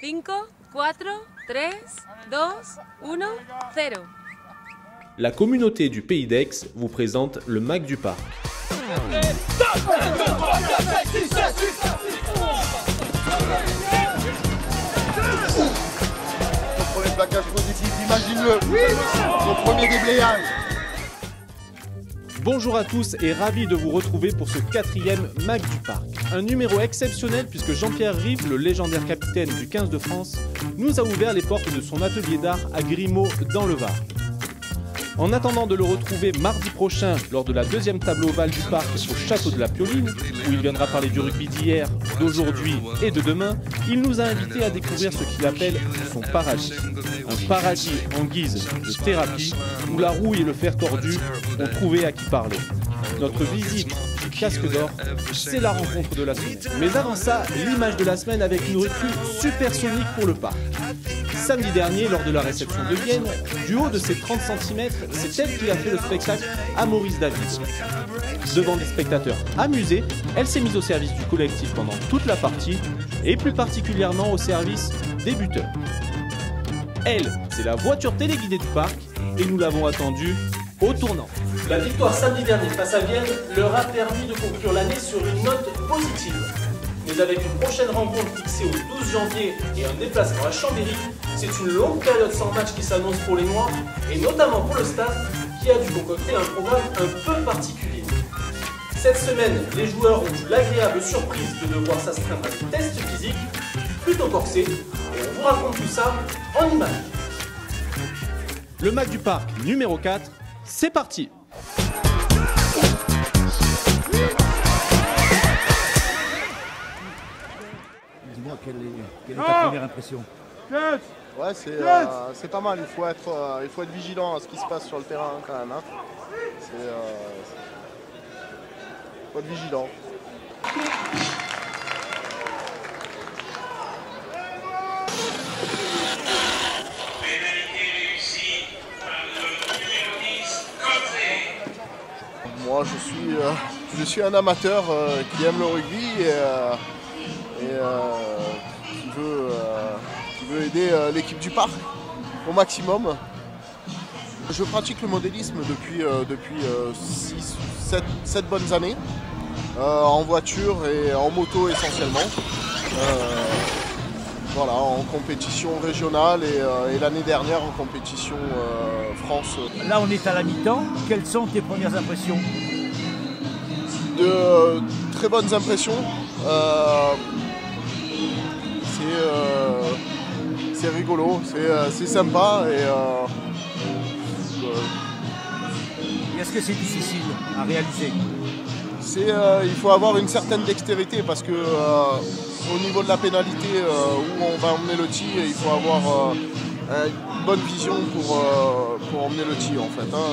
5, 4, 3, 2, 1, 0. La communauté du Pays d'Aix vous présente le MAC du Parc. Ton premier plaquage positif, imagine-le. Ton premier déblayage. Bonjour à tous et ravi de vous retrouver pour ce 4e MAC du Parc. Un numéro exceptionnel puisque Jean-Pierre Rive, le légendaire capitaine du 15 de France, nous a ouvert les portes de son atelier d'art à Grimaud dans le Var. En attendant de le retrouver mardi prochain lors de la 2e table ovale du parc au château de la Pioline, où il viendra parler du rugby d'hier, d'aujourd'hui et de demain, il nous a invités à découvrir ce qu'il appelle son paradis. Un paradis en guise de thérapie, où la rouille et le fer tordu ont trouvé à qui parler. Notre visite du Casque d'Or, c'est la rencontre de la semaine. Mais avant ça, l'image de la semaine avec une recrue supersonique pour le parc. Samedi dernier, lors de la réception de Vienne, du haut de ses 30 cm, c'est elle qui a fait le spectacle à Maurice David. Devant des spectateurs amusés, elle s'est mise au service du collectif pendant toute la partie, et plus particulièrement au service des buteurs. Elle, c'est la voiture téléguidée du parc, et nous l'avons attendue au tournant. La victoire samedi dernier face à Vienne leur a permis de conclure l'année sur une note positive. Mais avec une prochaine rencontre fixée au 12 janvier et un déplacement à Chambéry, c'est une longue période sans match qui s'annonce pour les Noirs, et notamment pour le staff qui a dû concocter un programme un peu particulier. Cette semaine, les joueurs ont eu l'agréable surprise de devoir s'astreindre à des tests physiques plutôt corsés, et on vous raconte tout ça en images. Le MAC du Parc numéro 4, c'est parti! Dis-moi, quelle est ta première impression? Ouais, c'est pas mal. Il faut être vigilant à ce qui se passe sur le terrain quand même. Hein. Faut être vigilant. Moi, je suis un amateur qui aime le rugby et qui veut aider l'équipe du parc au maximum. Je pratique le modélisme depuis 7 bonnes années, en voiture et en moto essentiellement. Voilà, en compétition régionale et l'année dernière en compétition France. Là, on est à la mi-temps. Quelles sont tes premières impressions? De très bonnes impressions. C'est rigolo, c'est sympa et est-ce que c'est difficile à réaliser? Il faut avoir une certaine dextérité parce que au niveau de la pénalité où on va emmener le tir, il faut avoir une bonne vision pour emmener le tir en fait. Hein.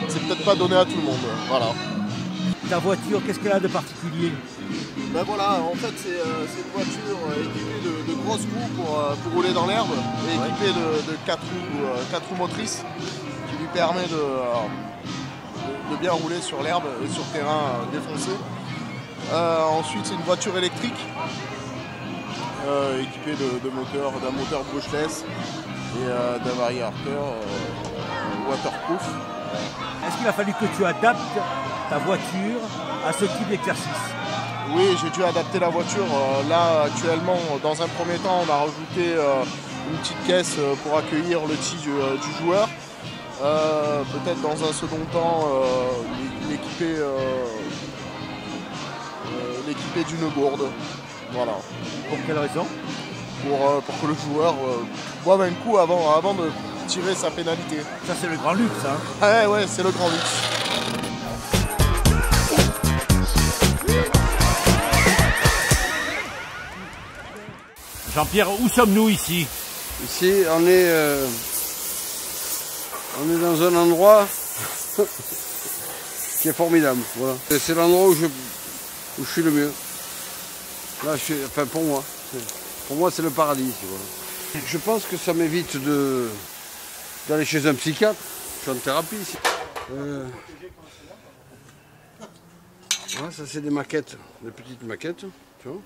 C'est peut-être pas donné à tout le monde. Voilà. Ta voiture, qu'est-ce qu'elle a de particulier? Ben voilà, en fait c'est une voiture équipée de grosses roues pour rouler dans l'herbe et équipée de 4 roues motrices qui lui permet de bien rouler sur l'herbe et sur terrain défoncé. Ensuite c'est une voiture électrique équipée d'un moteur brushless et d'un variateur waterproof. Est-ce qu'il a fallu que tu adaptes ta voiture à ce type d'exercice? Oui, j'ai dû adapter la voiture. Là, actuellement, dans un premier temps, on a rajouté une petite caisse pour accueillir le tee du joueur. Peut-être dans un second temps, l'équiper d'une gourde. Voilà. Pour quelle raison? Pour que le joueur boive un coup avant de tirer sa pénalité. Ça, c'est le grand luxe, hein? Ah ouais, c'est le grand luxe. Jean-Pierre, où sommes-nous ici? Ici, on est dans un endroit qui est formidable. Voilà. C'est l'endroit où je suis le mieux. Là, pour moi, c'est le paradis. Voilà. Je pense que ça m'évite d'aller chez un psychiatre. Je suis en thérapie ici. Voilà, ça c'est des maquettes, des petites maquettes. Tu vois.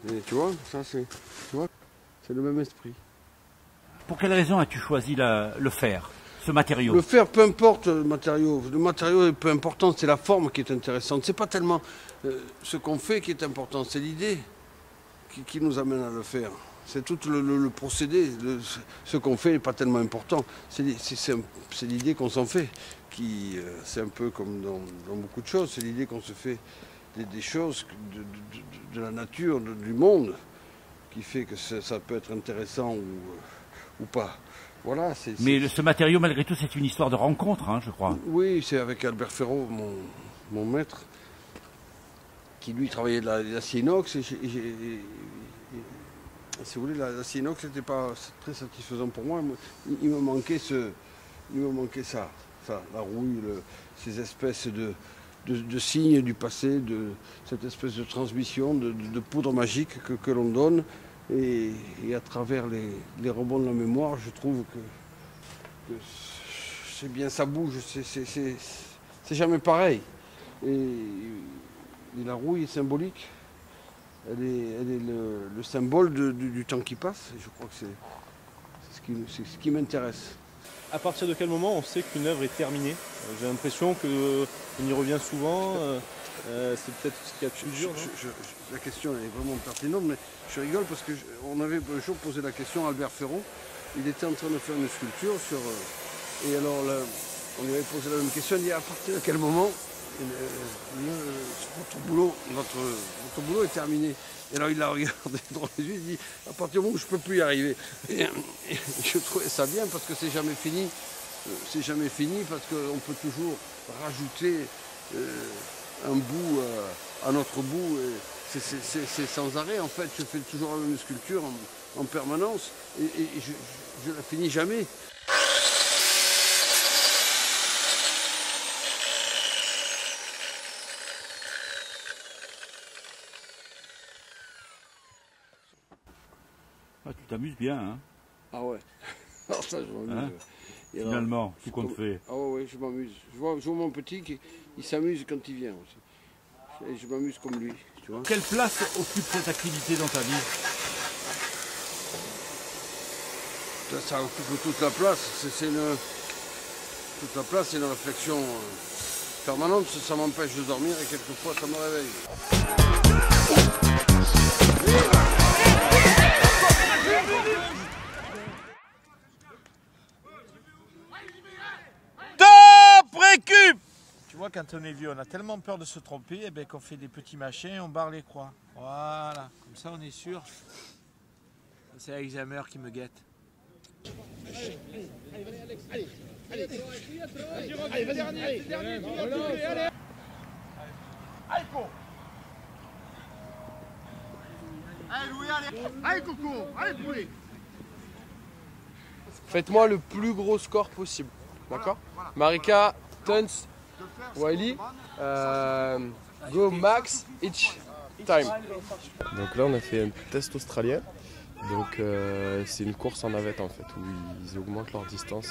Et tu vois, ça c'est le même esprit. Pour quelle raison as-tu choisi le fer, ce matériau? Le fer, peu importe le matériau est peu important, c'est la forme qui est intéressante. C'est pas tellement ce qu'on fait qui est important, c'est l'idée qui nous amène à le faire. C'est tout le procédé, ce qu'on fait n'est pas tellement important. C'est l'idée qu'on s'en fait. C'est un peu comme dans beaucoup de choses, c'est l'idée qu'on se fait des choses, de la nature, du monde, qui fait que ça peut être intéressant ou pas. Voilà, Mais ce matériau, malgré tout, c'est une histoire de rencontre, hein, je crois. Oui, c'est avec Albert Ferraud, mon maître, qui lui travaillait de l'acier inox. Et si vous voulez, l'acier inox n'était pas très satisfaisant pour moi. Il me manquait ça, la rouille, ces espèces de signes du passé, cette espèce de transmission, de poudre magique que l'on donne. Et à travers les rebonds de la mémoire, je trouve que c'est bien, ça bouge, c'est jamais pareil. Et la rouille est symbolique, elle est le symbole du temps qui passe. Et je crois que c'est ce qui m'intéresse. À partir de quel moment on sait qu'une œuvre est terminée? J'ai l'impression qu'on y revient souvent. C'est peut-être ce qu'il y a de plus dur. La question est vraiment pertinente, mais je rigole parce qu'on avait un jour posé la question à Albert Ferraud. Il était en train de faire une sculpture et alors on lui avait posé la même question. Il dit à partir de quel moment votre boulot est terminé? Et alors il l'a regardé dans les yeux, il dit à partir du moment où je ne peux plus y arriver. Et je trouvais ça bien parce que c'est jamais fini. C'est jamais fini parce qu'on peut toujours rajouter un bout à notre bout. C'est sans arrêt en fait. Je fais toujours la même sculpture en permanence et je la finis jamais. Ah, tu t'amuses bien, hein? Ah ouais. Alors ça, je m'amuse. Hein? Finalement, tout compte fait. Ah ouais, je m'amuse. Je vois mon petit qui s'amuse quand il vient aussi. Et je m'amuse comme lui, tu vois. Quelle place occupe cette activité dans ta vie? Ça occupe toute la place. Toute la place, c'est une réflexion permanente. Ça m'empêche de dormir et quelquefois ça me réveille. Tu vois, quand on est vieux, on a tellement peur de se tromper, eh ben, qu'on fait des petits machins et on barre les croix. Voilà, comme ça on est sûr. C'est l'Alzheimer qui me guette. Faites-moi le plus gros score possible, d'accord? Marika, Tons, Wiley, go max each time. Donc là on a fait un test australien. Donc c'est une course en navette en fait où ils augmentent leur distance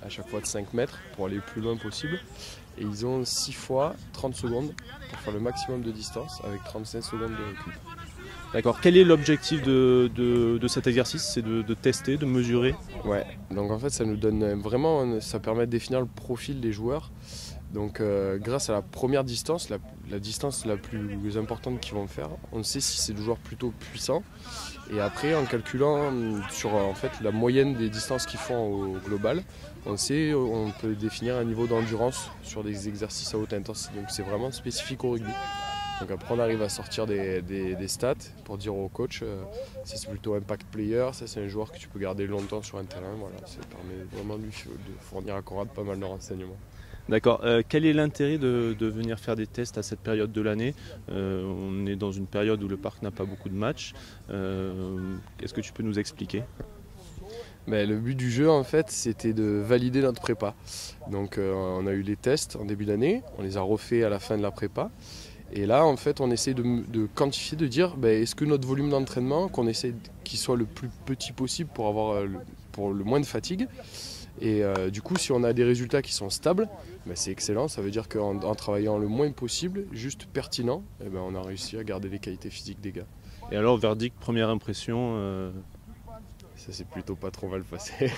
à chaque fois de 5 mètres pour aller le plus loin possible. Et ils ont 6 fois 30 secondes pour faire le maximum de distance avec 35 secondes de recul. D'accord. Quel est l'objectif de cet exercice? C'est de tester, de mesurer? Ouais, donc en fait ça nous donne vraiment, ça permet de définir le profil des joueurs. Donc grâce à la première distance, la distance la plus importante qu'ils vont faire, on sait si c'est des joueurs plutôt puissants. Et après en calculant sur en fait, la moyenne des distances qu'ils font au global, on peut définir un niveau d'endurance sur des exercices à haute intensité. Donc c'est vraiment spécifique au rugby. Donc après on arrive à sortir des stats pour dire au coach ça c'est plutôt impact player, ça c'est un joueur que tu peux garder longtemps sur un terrain. Voilà, ça permet vraiment de fournir à Conrad pas mal de renseignements. D'accord. Quel est l'intérêt de venir faire des tests à cette période de l'année? On est dans une période où le parc n'a pas beaucoup de matchs. Est-ce que tu peux nous expliquer? Le but du jeu en fait c'était de valider notre prépa. Donc on a eu les tests en début d'année, on les a refaits à la fin de la prépa. Et là en fait on essaie de quantifier, de dire est-ce que notre volume d'entraînement, qu'on essaie qu'il soit le plus petit possible pour avoir pour le moins de fatigue. Et du coup si on a des résultats qui sont stables, c'est excellent, ça veut dire qu'en travaillant le moins possible, juste pertinent, on a réussi à garder les qualités physiques des gars. Et alors, verdict, première impression Ça s'est plutôt pas trop mal passé.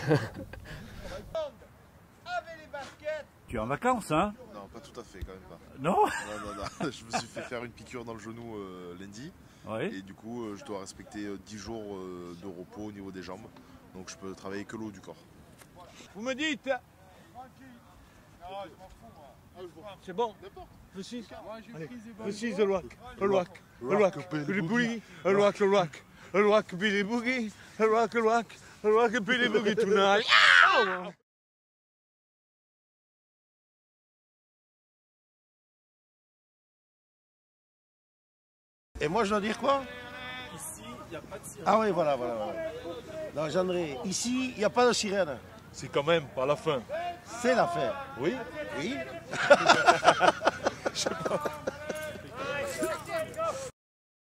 Tu es en vacances, hein? Non, pas tout à fait, quand même pas. Non? Non. Je me suis fait faire une piqûre dans le genou lundi. Oui. Et du coup, je dois respecter 10 jours de repos au niveau des jambes. Donc je peux travailler que le haut du corps. Vous me dites. C'est bon. Précise. Précise le whack. Le whack. Le whack. Le boogie. Le whack. Le whack. Le whack. Billy boogie. Le whack. Le whack. Le whack. Billy boogie tonight. Et moi, je dois dire quoi? Ici, il n'y a pas de sirène. Ah oui, voilà. Non, Jean-André, ici, il n'y a pas de sirène. C'est quand même pas la fin. C'est l'affaire. Oui? Oui. Je sais pas.